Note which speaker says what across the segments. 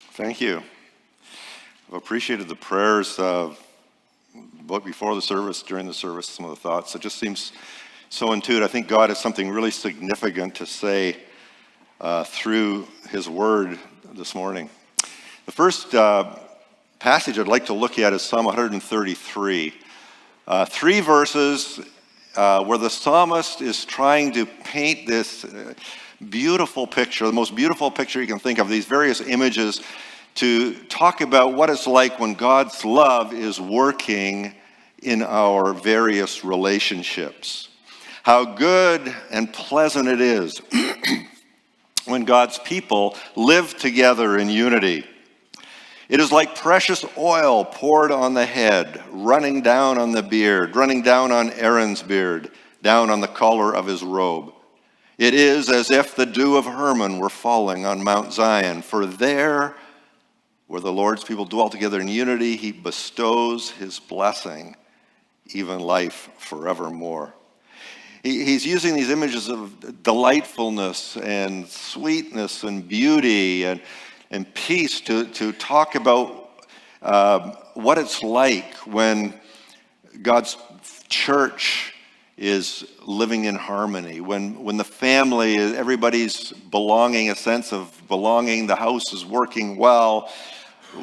Speaker 1: Thank you. I've appreciated the prayers both before the service, during the service, some of the thoughts. It just seems so intuitive. I think God has something really significant to say through His Word this morning. The first passage I'd like to look at is Psalm 133. Three verses where the psalmist is trying to paint this beautiful picture, the most beautiful picture you can think of, these various images, to talk about what it's like when God's love is working in our various relationships. How good and pleasant it is when God's people live together in unity. It is like precious oil poured on the head, running down on the beard, running down on Aaron's beard, down on the collar of his robe. It is as if the dew of Hermon were falling on Mount Zion, for there, where the Lord's people dwell together in unity, He bestows His blessing, even life forevermore. He's using these images of delightfulness and sweetness and beauty and peace to talk about what it's like when God's church is living in harmony, when the family, everybody's belonging, a sense of belonging, the house is working well,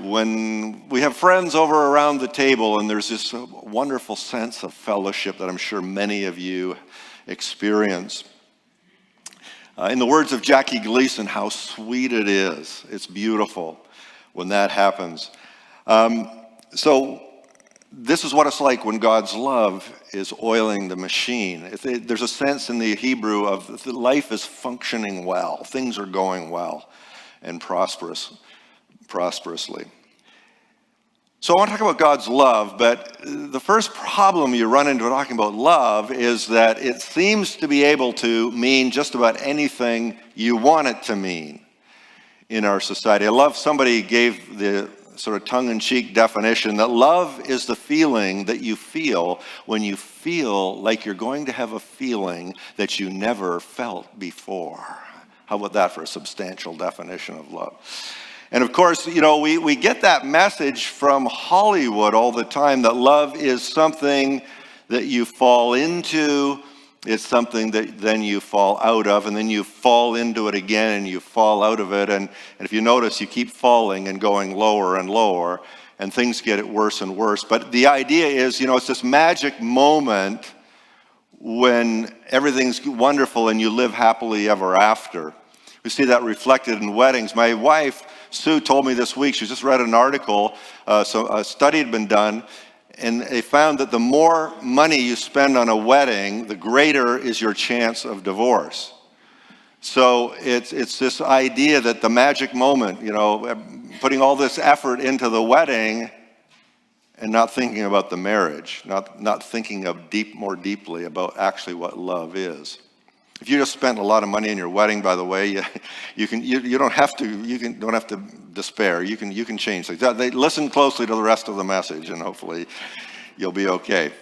Speaker 1: when we have friends over around the table and there's this wonderful sense of fellowship that I'm sure many of you experience. In the words of Jackie Gleason, how sweet it is. It's beautiful when that happens. So this is what it's like when God's love is oiling the machine. There's a sense in the Hebrew of life is functioning well. Things are going well and prosperously. So I want to talk about God's love, but the first problem you run into talking about love is that it seems to be able to mean just about anything you want it to mean in our society. I love somebody gave the sort of tongue-in-cheek definition that love is the feeling that you feel when you feel like you're going to have a feeling that you never felt before. How about that for a substantial definition of love? And of course, you know, we get that message from Hollywood all the time that love is something that you fall into, it's something that then you fall out of, and then you fall into it again and you fall out of it. And if you notice, you keep falling and going lower and lower, and things get worse and worse. But the idea is, you know, it's this magic moment when everything's wonderful and you live happily ever after. We see that reflected in weddings. My wife, Sue, told me this week, she just read an article, so a study had been done, and they found that the more money you spend on a wedding, the greater is your chance of divorce. So it's this idea that the magic moment, you know, putting all this effort into the wedding and not thinking about the marriage, not thinking of more deeply about actually what love is. If you just spent a lot of money in your wedding, by the way, you don't have to despair. You can change things. Listen closely to the rest of the message, and hopefully you'll be okay.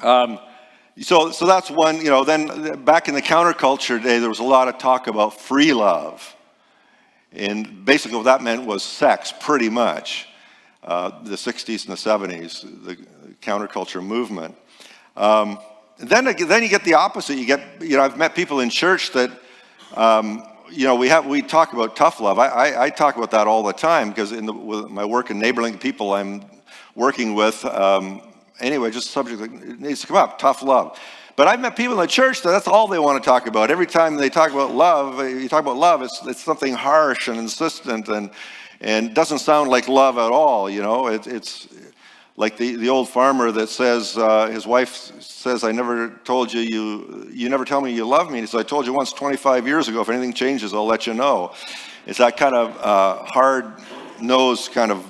Speaker 1: So that's one. You know, then back in the counterculture day, there was a lot of talk about free love, and basically what that meant was sex, pretty much. The 60s and the 70s, the counterculture movement. Then you get the opposite. I've met people in church that, we talk about tough love. I talk about that all the time because with my work in neighboring people I'm working with, anyway, just a subject that needs to come up, tough love. But I've met people in the church that's all they want to talk about. Every time they talk about love, it's something harsh and insistent and doesn't sound like love at all. You know, it's like the old farmer that says, his wife says, I never told you never tell me you love me. And he says, I told you once 25 years ago, if anything changes, I'll let you know. It's that kind of hard-nosed kind of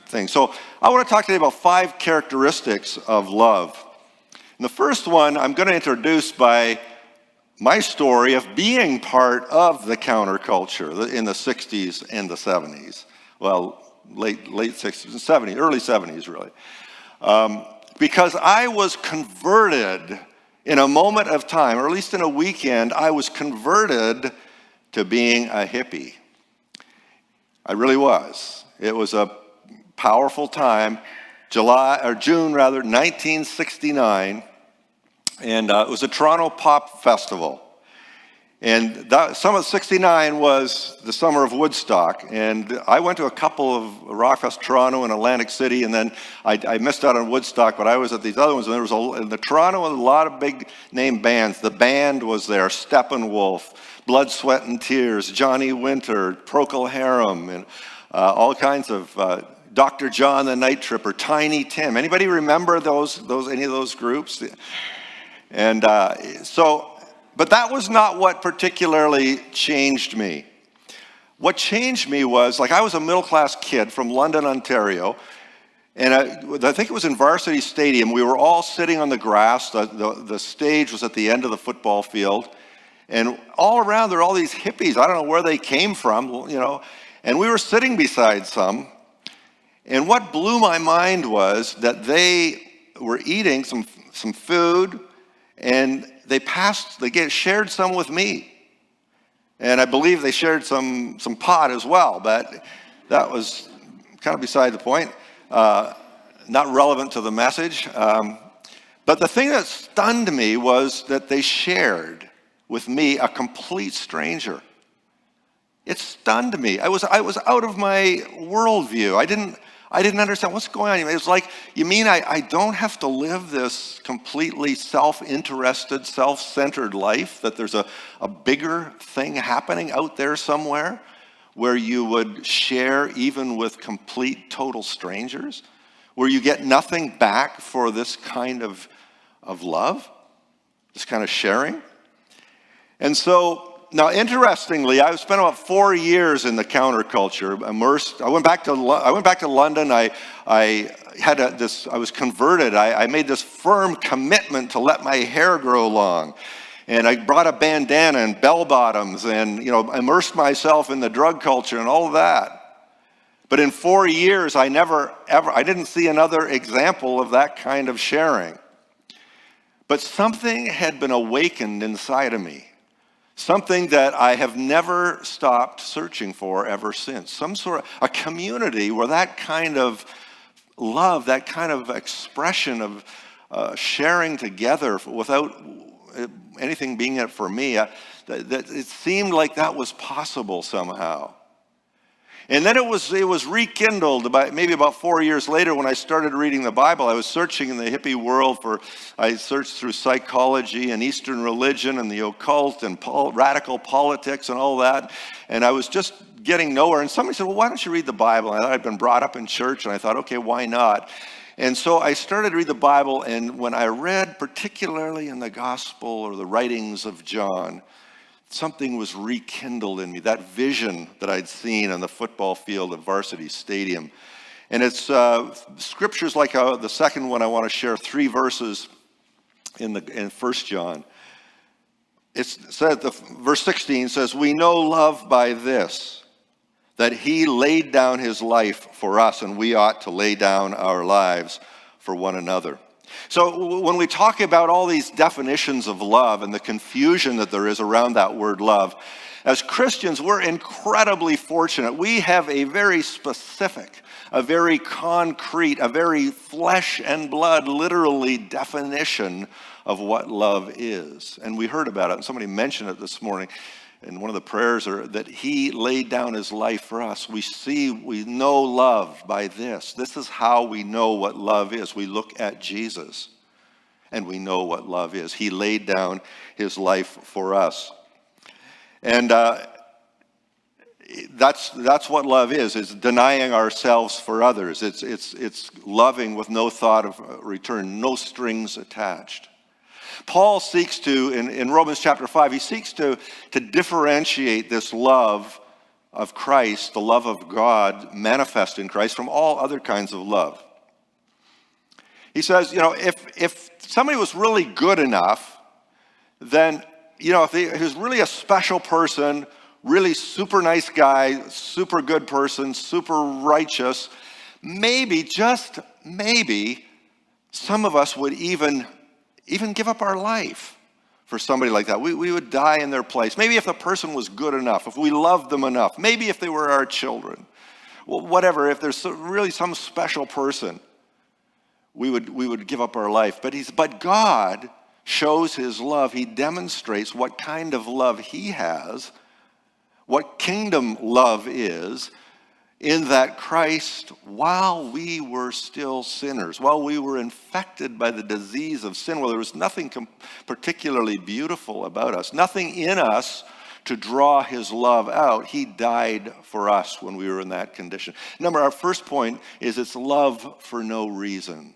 Speaker 1: thing. So I want to talk today about 5 characteristics of love. And the first one I'm going to introduce by my story of being part of the counterculture in the 60s and the 70s. Well, late 60s and 70s, early 70s really. Because I was converted in a moment of time, or at least in a weekend, I was converted to being a hippie. I really was. It was a powerful time, June 1969, and it was a Toronto Pop Festival. And summer of '69 was the summer of Woodstock, and I went to a couple of Rockfest Toronto and Atlantic City, and then I missed out on Woodstock, but I was at these other ones, and there was in the Toronto a lot of big name bands. The Band was there, Steppenwolf, Blood, Sweat and Tears, Johnny Winter, Procol Harum, and all kinds of Dr. John the Night Tripper, Tiny Tim. Anybody remember any of those groups? And but that was not what particularly changed me. What changed me was, I was a middle-class kid from London, Ontario, and I think it was in Varsity Stadium. We were all sitting on the grass. The stage was at the end of the football field, and all around there were all these hippies. I don't know where they came from, and we were sitting beside some. And what blew my mind was that they were eating some food, and they shared some with me. And I believe they shared some pot as well, but that was kind of beside the point, not relevant to the message. But the thing that stunned me was that they shared with me, a complete stranger. It stunned me. I was out of my worldview. I didn't understand what's going on. It was like, you mean I don't have to live this completely self-interested, self-centered life, that there's a bigger thing happening out there somewhere where you would share even with complete, total strangers, where you get nothing back for this kind of love, this kind of sharing? And so, now, interestingly, I spent about 4 years in the counterculture, immersed. I went back to London. I was converted. I made this firm commitment to let my hair grow long, and I brought a bandana and bell bottoms, and immersed myself in the drug culture and all of that. But in 4 years, I didn't see another example of that kind of sharing. But something had been awakened inside of me. Something that I have never stopped searching for ever since. Some sort of a community where that kind of love, that kind of expression of sharing together without anything being it for me, that it seemed like that was possible somehow. And then it was rekindled maybe about 4 years later when I started reading the Bible. I was searching in the hippie world I searched through psychology and Eastern religion and the occult and radical politics and all that. And I was just getting nowhere. And somebody said, well, why don't you read the Bible? And I thought I'd been brought up in church, and I thought, okay, why not? And so I started to read the Bible, and when I read, particularly in the Gospel or the writings of John, something was rekindled in me, that vision that I'd seen on the football field of Varsity Stadium. And it's scriptures like the second one I want to share, 3 verses in 1 John. It says, verse 16 says, we know love by this, that he laid down his life for us, and we ought to lay down our lives for one another. So when we talk about all these definitions of love and the confusion that there is around that word love, as Christians, we're incredibly fortunate. We have a very specific, a very concrete, a very flesh and blood, literally, definition of what love is. And we heard about it, and somebody mentioned it this morning in one of the prayers, that he laid down his life for us. We know love by this. This is how we know what love is. We look at Jesus and we know what love is. He laid down his life for us. And that's what love is denying ourselves for others. It's loving with no thought of return, no strings attached. Paul seeks to, in Romans chapter 5, he seeks to differentiate this love of Christ, the love of God manifest in Christ, from all other kinds of love. He says, if somebody was really good enough, then, if he was really a special person, really super nice guy, super good person, super righteous, maybe, just maybe, some of us would even give up our life for somebody like that. We would die in their place. Maybe if the person was good enough, if we loved them enough, maybe if they were our children, whatever, if there's really some special person, we would give up our life. But God shows his love. He demonstrates what kind of love he has, what kingdom love is, in that Christ, while we were still sinners, while we were infected by the disease of sin, well, there was nothing particularly beautiful about us, nothing in us to draw his love out. He died for us when we were in that condition. Remember, our first point is it's love for no reason.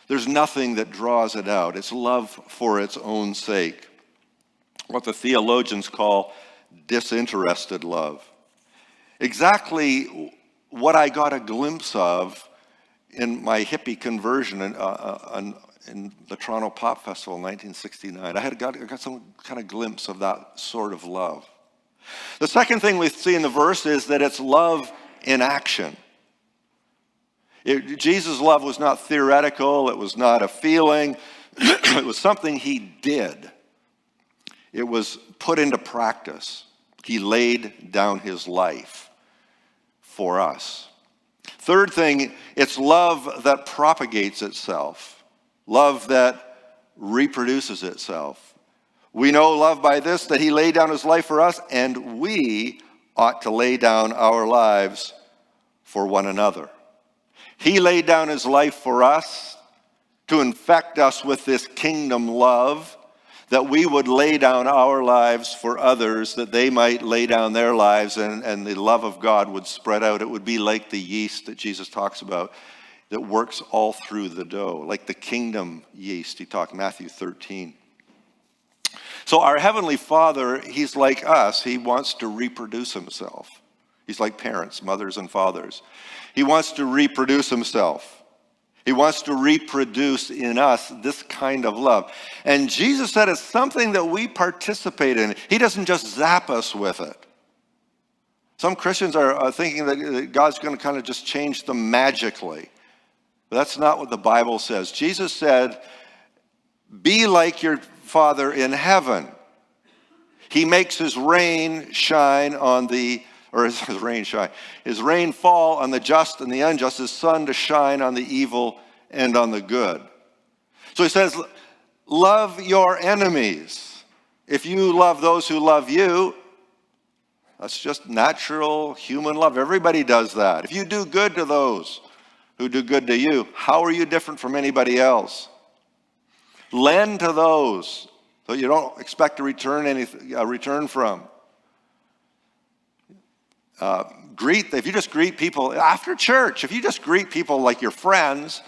Speaker 1: There's nothing that draws it out. It's love for its own sake. What the theologians call disinterested love. Exactly what I got a glimpse of in my hippie conversion in the Toronto Pop Festival in 1969. I got some kind of glimpse of that sort of love. The second thing we see in the verse is that it's love in action. Jesus' love was not theoretical. It was not a feeling. It was something he did. It was put into practice. He laid down his life for us. Third thing, it's love that propagates itself. Love that reproduces itself. We know love by this, that he laid down his life for us, and we ought to lay down our lives for one another. He laid down his life for us to infect us with this kingdom love, that we would lay down our lives for others, that they might lay down their lives, and the love of God would spread out. It would be like the yeast that Jesus talks about that works all through the dough, like the kingdom yeast. He talked Matthew 13. So our Heavenly Father, he's like us. He wants to reproduce himself. He's like parents, mothers, and fathers. He wants to reproduce himself. He wants to reproduce in us this kind of love. And Jesus said it's something that we participate in. He doesn't just zap us with it. Some Christians are thinking that God's going to kind of just change them magically. But that's not what the Bible says. Jesus said, be like your Father in heaven. He makes his rain shine on his rain fall on the just and the unjust, his sun to shine on the evil and on the good. So he says, love your enemies. If you love those who love you, that's just natural human love. Everybody does that. If you do good to those who do good to you, how are you different from anybody else? Lend to those so you don't expect a return from. If you just greet people after church, if you just greet people like your friends,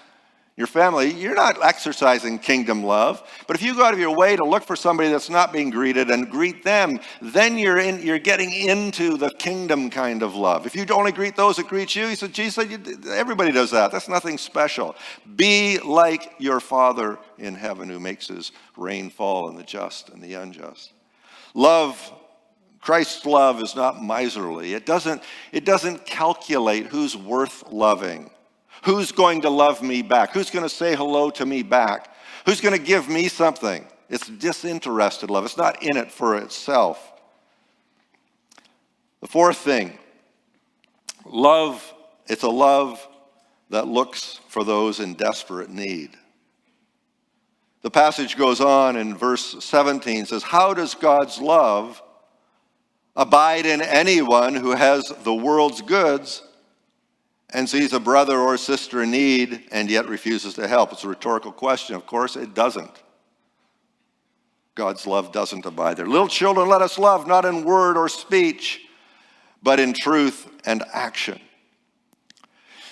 Speaker 1: your family, you're not exercising kingdom love. But if you go out of your way to look for somebody that's not being greeted and greet them, then you're getting into the kingdom kind of love. If you only greet those that greet you, he said, Jesus said, everybody does that. That's nothing special. Be like your Father in heaven who makes his rain fall on the just and the unjust. Christ's love is not miserly. It doesn't calculate who's worth loving. Who's going to love me back? Who's going to say hello to me back? Who's going to give me something? It's disinterested love. It's not in it for itself. The fourth thing, it's a love that looks for those in desperate need. The passage goes on in verse 17, says, how does God's love abide in anyone who has the world's goods and sees a brother or sister in need and yet refuses to help? It's a rhetorical question. Of course, it doesn't. God's love doesn't abide there. Little children, let us love, not in word or speech, but in truth and action.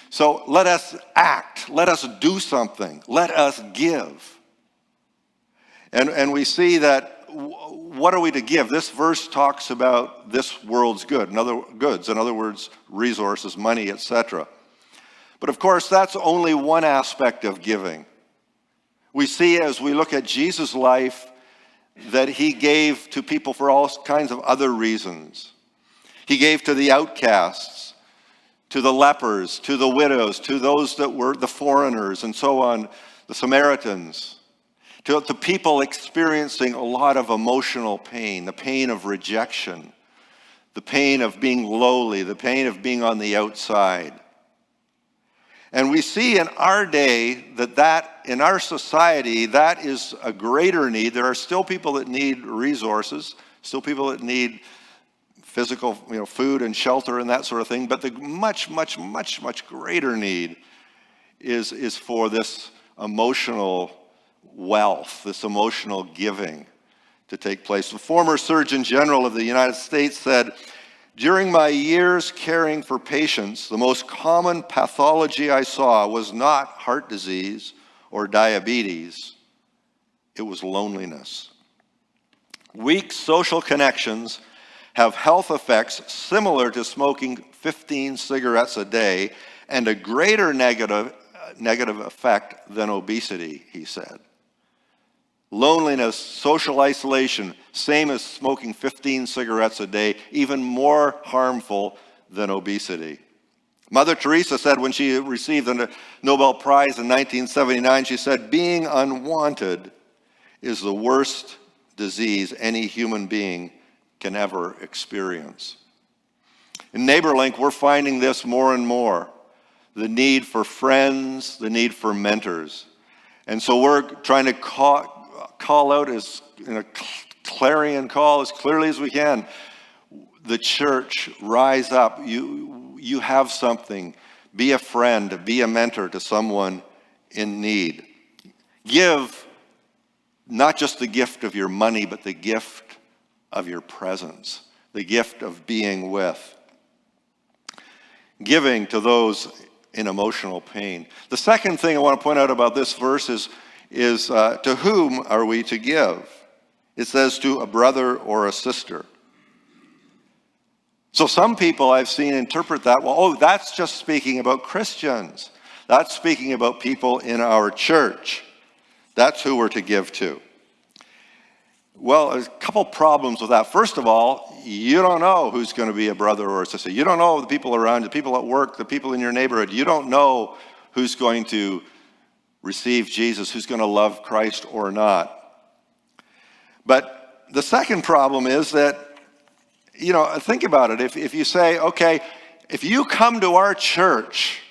Speaker 1: So let us act. Let us do something. Let us give. And we see that what are we to give? This verse talks about this world's goods, in other words, resources, money, etc. But of course, that's only one aspect of giving. We see as we look at Jesus' life that he gave to people for all kinds of other reasons. He gave to the outcasts, to the lepers, to the widows, to those that were the foreigners, and so on, the Samaritans. To people experiencing a lot of emotional pain, the pain of rejection, the pain of being lowly, the pain of being on the outside. And we see in our day that in our society, that is a greater need. There are still people that need resources, still people that need physical, food and shelter and that sort of thing. But the much, much, much, much greater need is for this emotional wealth, this emotional giving to take place. The former Surgeon General of the United States said, "During my years caring for patients, the most common pathology I saw was not heart disease or diabetes. It was loneliness. Weak social connections have health effects similar to smoking 15 cigarettes a day and a greater negative effect than obesity," he said. Loneliness, social isolation, same as smoking 15 cigarettes a day, even more harmful than obesity. Mother Teresa said when she received the Nobel Prize in 1979, she said, "Being unwanted is the worst disease any human being can ever experience." In NeighborLink, we're finding this more and more, the need for friends, the need for mentors. And so we're trying to call out as in a clarion call as clearly as we can. The church, rise up. You have something. Be a friend, be a mentor to someone in need. Give not just the gift of your money, but the gift of your presence, the gift of being with. Giving to those in emotional pain. The second thing I want to point out about this verse is to whom are we to give? It says to a brother or a sister. So some people I've seen interpret that, that's just speaking about Christians. That's speaking about people in our church. That's who we're to give to. Well, there's a couple problems with that. First of all, you don't know who's going to be a brother or a sister. You don't know the people around, the people at work, the people in your neighborhood. You don't know who's going to receive Jesus, who's going to love Christ or not. But the second problem is that, think about it. If you say, okay, if you come to our church,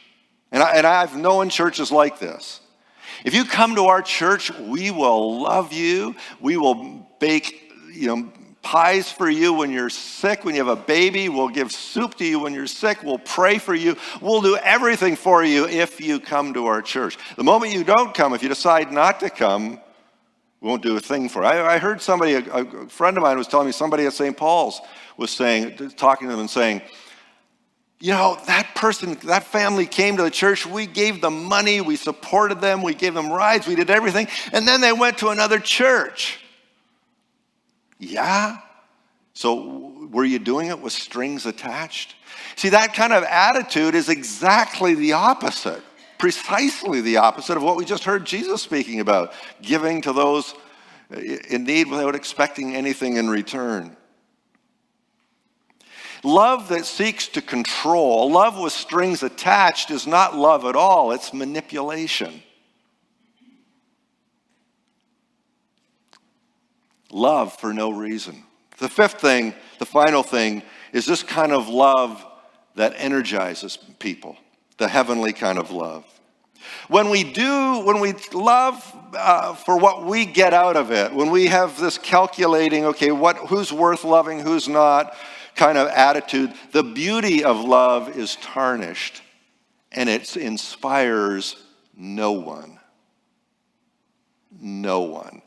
Speaker 1: and I've known churches like this, if you come to our church, we will love you. We will bake, pies for you when you're sick, when you have a baby. We'll give soup to you when you're sick. We'll pray for you. We'll do everything for you if you come to our church. The moment you don't come, if you decide not to come, we won't do a thing for you. I heard somebody, a friend of mine was telling me somebody at St. Paul's was talking to them and saying, that family came to the church, we gave them money, we supported them, we gave them rides, we did everything, and then they went to another church. Yeah? So were you doing it with strings attached? See, that kind of attitude is exactly the opposite, precisely the opposite of what we just heard Jesus speaking about, giving to those in need without expecting anything in return. Love that seeks to control, love with strings attached, is not love at all. It's manipulation. Love for no reason. The fifth thing, the final thing, is this kind of love that energizes people, the heavenly kind of love. When we love for what we get out of it, when we have this calculating, okay, who's worth loving, who's not, kind of attitude, the beauty of love is tarnished, and it inspires no one. No one.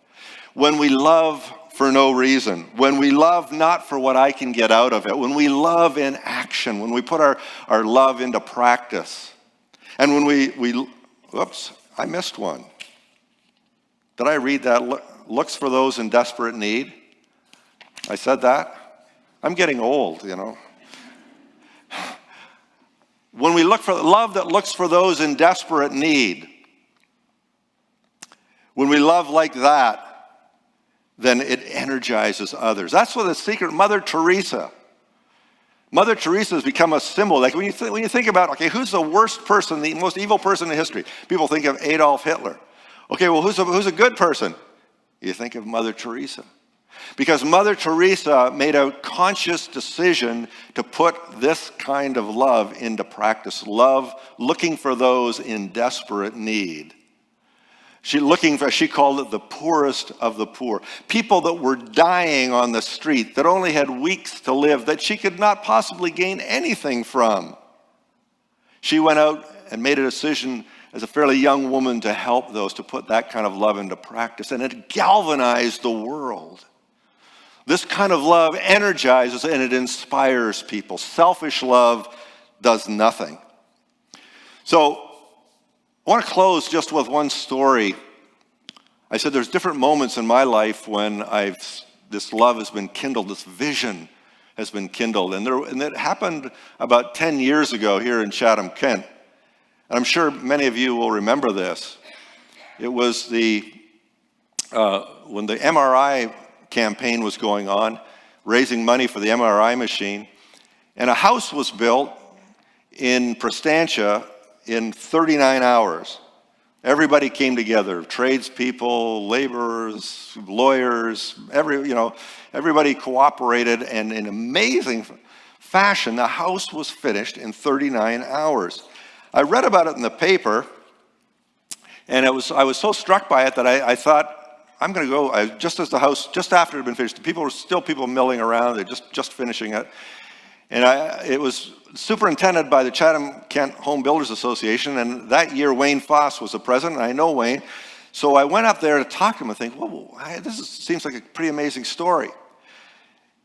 Speaker 1: When we love for no reason, when we love not for what I can get out of it, when we love in action, when we put our love into practice, and when whoops, I missed one. Did I read that? Looks for those in desperate need. I said that? I'm getting old, When we look for love that looks for those in desperate need, when we love like that, then it energizes others. That's what the secret, Mother Teresa has become a symbol. Like when you think about, okay, who's the worst person, the most evil person in history? People think of Adolf Hitler. Okay, well, who's a good person? You think of Mother Teresa. Because Mother Teresa made a conscious decision to put this kind of love into practice. Love looking for those in desperate need. She called it the poorest of the poor. People that were dying on the street, that only had weeks to live, that she could not possibly gain anything from. She went out and made a decision as a fairly young woman to help those, to put that kind of love into practice. And it galvanized the world. This kind of love energizes and it inspires people. Selfish love does nothing. So I want to close just with one story. I said there's different moments in my life when this love has been kindled, this vision has been kindled. And it happened about 10 years ago here in Chatham-Kent. And I'm sure many of you will remember this. It was when the MRI campaign was going on, raising money for the MRI machine. And a house was built in Prestantia in 39 hours. Everybody came together, tradespeople, laborers, lawyers, everybody cooperated, and in amazing fashion, the house was finished in 39 hours. I read about it in the paper, and I was so struck by it that I thought, I'm going to go. Just after it had been finished, there were still people milling around, they're just finishing it. And it was superintended by the Chatham-Kent Home Builders Association, and that year Wayne Foss was the president, and I know Wayne. So I went up there to talk to him and think, whoa, seems like a pretty amazing story.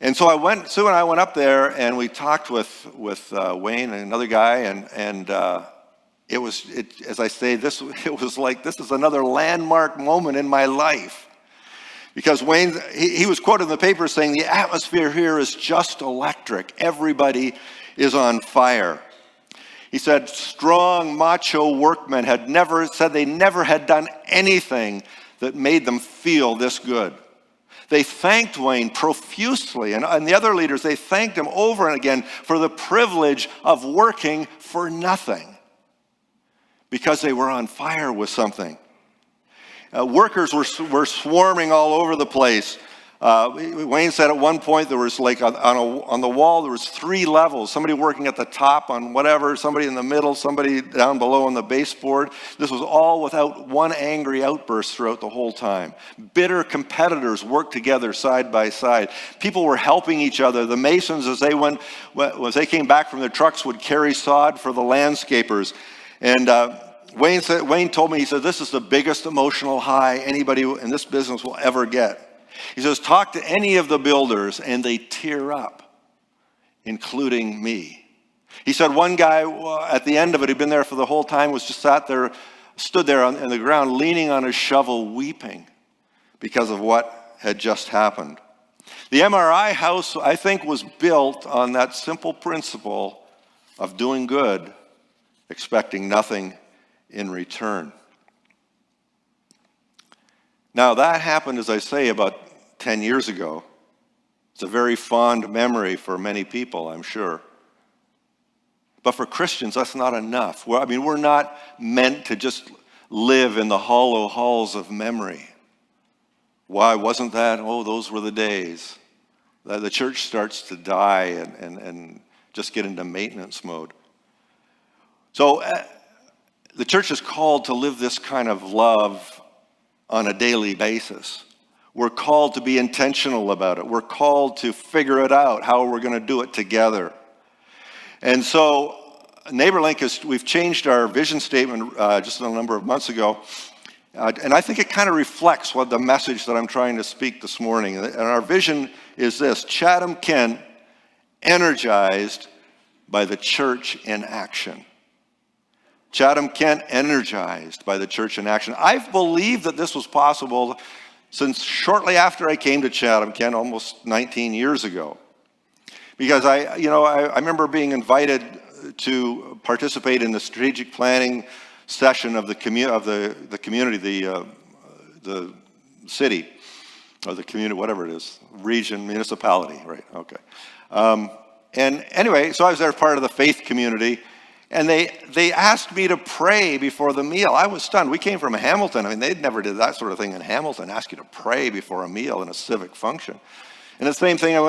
Speaker 1: And so Sue and I went up there, and we talked with Wayne and another guy, and as I say, it was like, this is another landmark moment in my life. Because Wayne, he was quoted in the paper saying, the atmosphere here is just electric. Everybody is on fire. He said strong, macho workmen said they never had done anything that made them feel this good. They thanked Wayne profusely, and the other leaders, they thanked him over and again for the privilege of working for nothing, because they were on fire with something. Workers were swarming all over the place. Wayne said at one point there was on the wall there was 3 levels. Somebody working at the top on whatever, somebody in the middle, somebody down below on the baseboard. This was all without one angry outburst throughout the whole time. Bitter competitors worked together side by side. People were helping each other. The masons, as they came back from their trucks, would carry sod for the landscapers. And Wayne told me, he said, this is the biggest emotional high anybody in this business will ever get. He says, talk to any of the builders and they tear up, including me. He said one guy at the end of it, who'd been there for the whole time, was just stood there on the ground, leaning on his shovel, weeping because of what had just happened. The MRI house, I think, was built on that simple principle of doing good, expecting nothing in return. Now, that happened, as I say, about 10 years ago. It's a very fond memory for many people, I'm sure. But for Christians, that's not enough. We're not meant to just live in the hollow halls of memory. Why wasn't that? Oh, those were the days. The church starts to die and just get into maintenance mode. So the church is called to live this kind of love on a daily basis. We're called to be intentional about it. We're called to figure it out, how we're going to do it together. And so NeighborLink, we've changed our vision statement just a number of months ago. And I think it kind of reflects what the message that I'm trying to speak this morning. And our vision is this: Chatham-Kent, energized by the church in action. Chatham-Kent, energized by the church in action. I've believed that this was possible since shortly after I came to Chatham-Kent, almost 19 years ago. Because I remember being invited to participate in the strategic planning session of the community, the city, or the community, whatever it is, region, municipality, right? Okay. And anyway, so I was there part of the faith community, And they asked me to pray before the meal. I was stunned. We came from Hamilton. I mean, they'd never did that sort of thing in Hamilton, ask you to pray before a meal in a civic function. And the same thing, I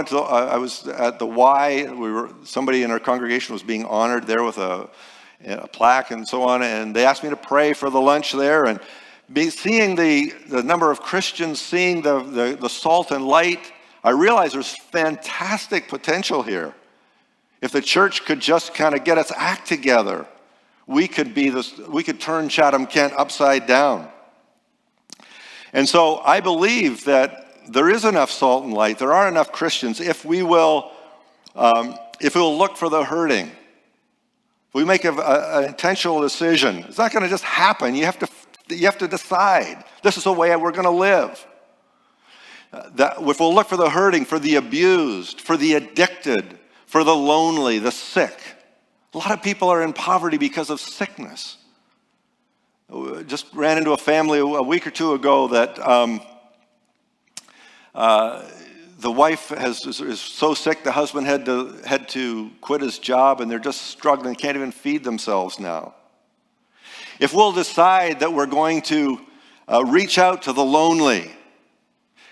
Speaker 1: was at the Y. Somebody in our congregation was being honored there with a plaque and so on, and they asked me to pray for the lunch there. And seeing the number of Christians, seeing the salt and light, I realized there's fantastic potential here. If the church could just kind of get its act together, we could turn Chatham-Kent upside down. And so I believe that there is enough salt and light. There are enough Christians if we will look for the hurting. If we make an intentional decision, it's not going to just happen. You have to decide. This is the way we're going to live. If we'll look for the hurting, for the abused, for the addicted, for the lonely, the sick. A lot of people are in poverty because of sickness. Just ran into a family a week or two ago that the wife is so sick, the husband had to quit his job, and they're just struggling, can't even feed themselves now. If we'll decide that we're going to reach out to the lonely.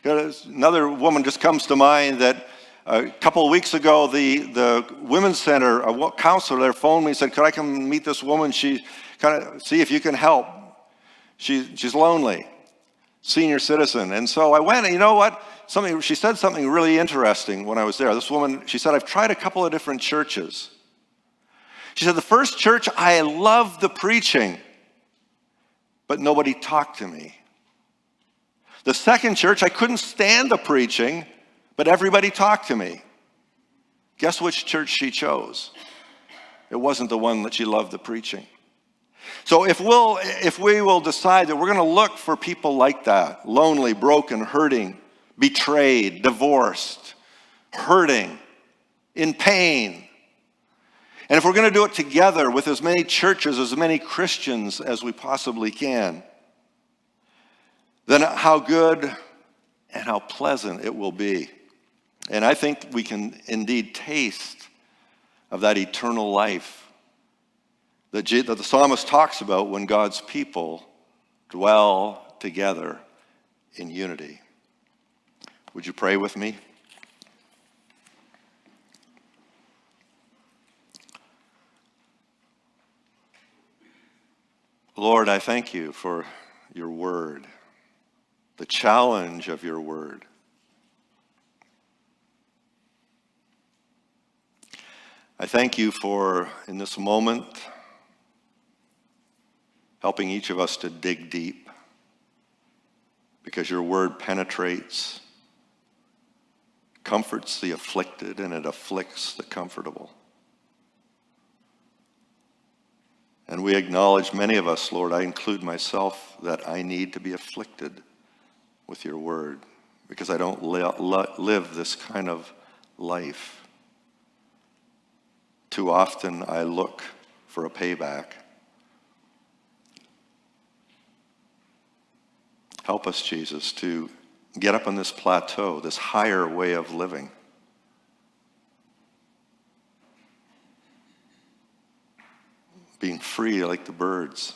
Speaker 1: Another woman just comes to mind that a couple of weeks ago, the Women's Center, a counselor there phoned me and said, could I come meet this woman? She kind of see if you can help. She's lonely, senior citizen. And so I went, and you know what? She said something really interesting when I was there. This woman, she said, I've tried a couple of different churches. She said, the first church, I loved the preaching, but nobody talked to me. The second church, I couldn't stand the preaching, but everybody talked to me. Guess which church she chose? It wasn't the one that she loved the preaching. So if we will decide that we're going to look for people like that, lonely, broken, hurting, betrayed, divorced, hurting, in pain, and if we're going to do it together with as many churches, as many Christians as we possibly can, then how good and how pleasant it will be. And I think we can indeed taste of that eternal life that the psalmist talks about when God's people dwell together in unity. Would you pray with me? Lord, I thank you for your word, the challenge of your word. I thank you for, in this moment, helping each of us to dig deep, because your word penetrates, comforts the afflicted, and it afflicts the comfortable. And we acknowledge, many of us, Lord, I include myself, that I need to be afflicted with your word, because I don't live this kind of life. Too often I look for a payback. Help us, Jesus, to get up on this plateau, this higher way of living. Being free like the birds,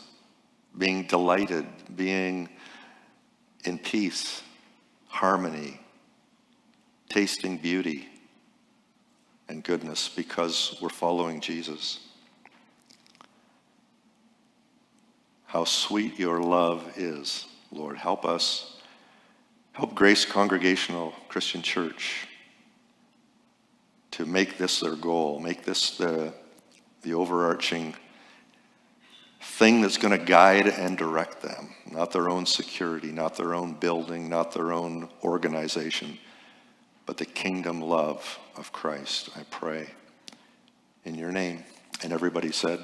Speaker 1: being delighted, being in peace, harmony, tasting beauty and goodness because we're following Jesus. How sweet your love is, Lord. Help us, help Grace Congregational Christian Church to make this their goal, make this the overarching thing that's going to guide and direct them, not their own security, not their own building, not their own organization, but the kingdom love of Christ. I pray in your name. And everybody said,